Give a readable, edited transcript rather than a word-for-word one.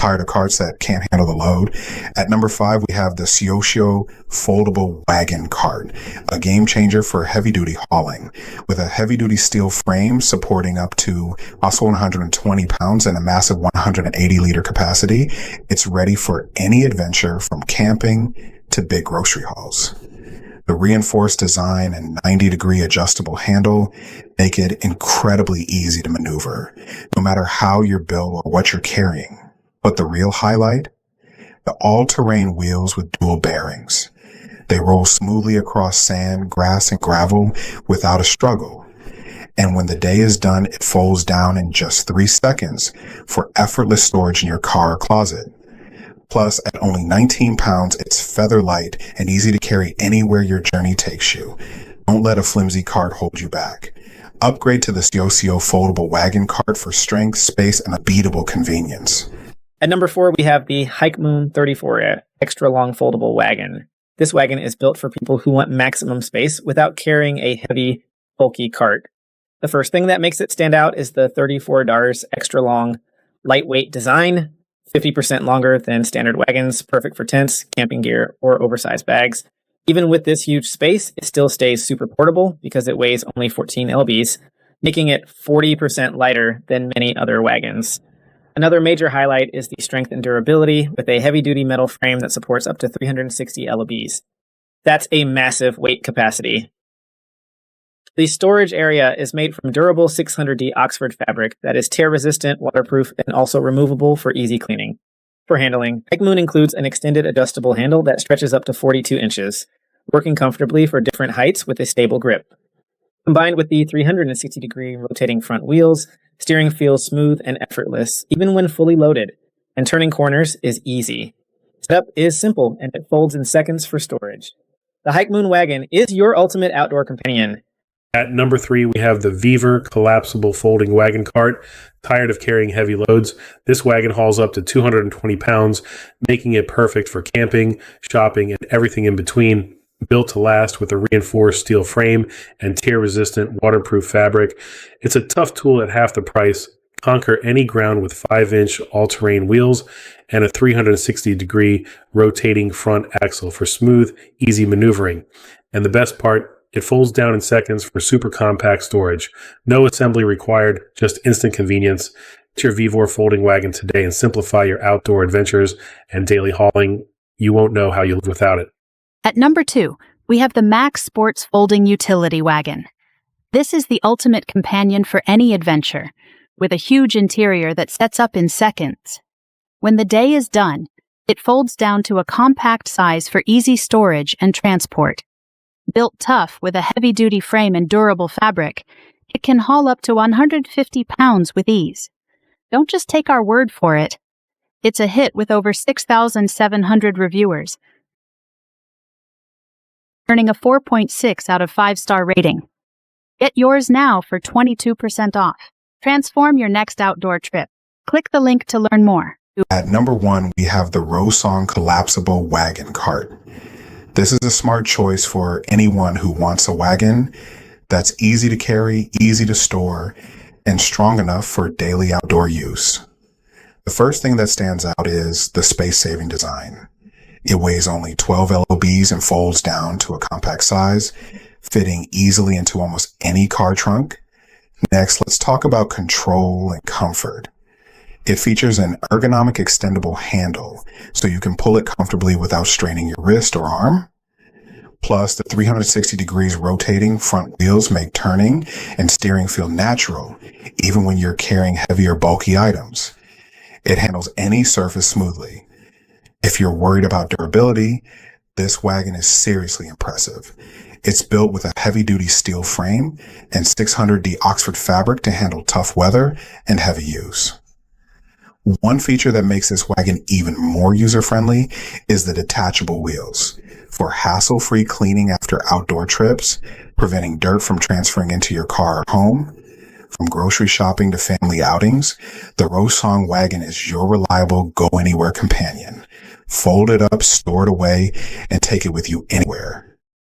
tired of carts that can't handle the load? At number 5, we have the Syocyo foldable wagon cart, a game changer for heavy duty hauling. With a heavy duty steel frame supporting up to also 120 pounds and a massive 180 liter capacity, it's ready for any adventure from camping to big grocery hauls. The reinforced design and 90-degree adjustable handle make it incredibly easy to maneuver, no matter how you're built or what you're carrying. But the real highlight? The all-terrain wheels with dual bearings. They roll smoothly across sand, grass, and gravel without a struggle. And when the day is done, it folds down in just 3 seconds for effortless storage in your car or closet. Plus, at only 19 pounds, it's feather light and easy to carry anywhere your journey takes you. Don't let a flimsy cart hold you back. Upgrade to the Syocyo foldable wagon cart for strength, space, and unbeatable convenience. At number 4, we have the Hikemoon 34 extra long foldable wagon. This wagon is built for people who want maximum space without carrying a heavy, bulky cart. The first thing that makes it stand out is the 34 DARS extra long, lightweight design, 50% longer than standard wagons, perfect for tents, camping gear, or oversized bags. Even with this huge space, it still stays super portable because it weighs only 14 lbs, making it 40% lighter than many other wagons. Another major highlight is the strength and durability with a heavy-duty metal frame that supports up to 360 lbs. That's a massive weight capacity. The storage area is made from durable 600D Oxford fabric that is tear-resistant, waterproof, and also removable for easy cleaning. For handling, Hikemoon includes an extended adjustable handle that stretches up to 42 inches, working comfortably for different heights with a stable grip. Combined with the 360-degree rotating front wheels, steering feels smooth and effortless, even when fully loaded, and turning corners is easy. Setup is simple, and it folds in seconds for storage. The Hikemoon wagon is your ultimate outdoor companion. At number 3, we have the VEVOR collapsible folding wagon cart. Tired of carrying heavy loads? This wagon hauls up to 220 pounds, making it perfect for camping, shopping, and everything in between. Built to last with a reinforced steel frame and tear-resistant waterproof fabric, it's a tough tool at half the price. Conquer any ground with 5-inch all-terrain wheels and a 360-degree rotating front axle for smooth, easy maneuvering. And the best part, it folds down in seconds for super compact storage. No assembly required, just instant convenience. Get your VEVOR folding wagon today and simplify your outdoor adventures and daily hauling. You won't know how you live without it. At number 2, we have the Max Sports Folding Utility Wagon. This is the ultimate companion for any adventure, with a huge interior that sets up in seconds. When the day is done, it folds down to a compact size for easy storage and transport. Built tough with a heavy-duty frame and durable fabric, it can haul up to 150 pounds with ease. Don't just take our word for it. It's a hit with over 6,700 reviewers, earning a 4.6 out of 5-star rating. Get yours now for 22% off. Transform your next outdoor trip. Click the link to learn more. At number 1, we have the Rosong collapsible wagon cart. This is a smart choice for anyone who wants a wagon that's easy to carry, easy to store, and strong enough for daily outdoor use. The first thing that stands out is the space-saving design. It weighs only 12 lbs and folds down to a compact size, fitting easily into almost any car trunk. Next, let's talk about control and comfort. It features an ergonomic extendable handle, so you can pull it comfortably without straining your wrist or arm. Plus, the 360 degrees rotating front wheels make turning and steering feel natural, even when you're carrying heavy or bulky items. It handles any surface smoothly. If you're worried about durability, this wagon is seriously impressive. It's built with a heavy-duty steel frame and 600D Oxford fabric to handle tough weather and heavy use. One feature that makes this wagon even more user-friendly is the detachable wheels. For hassle-free cleaning after outdoor trips, preventing dirt from transferring into your car or home, from grocery shopping to family outings, the Rosong wagon is your reliable go-anywhere companion. Fold it up, store it away, and take it with you anywhere.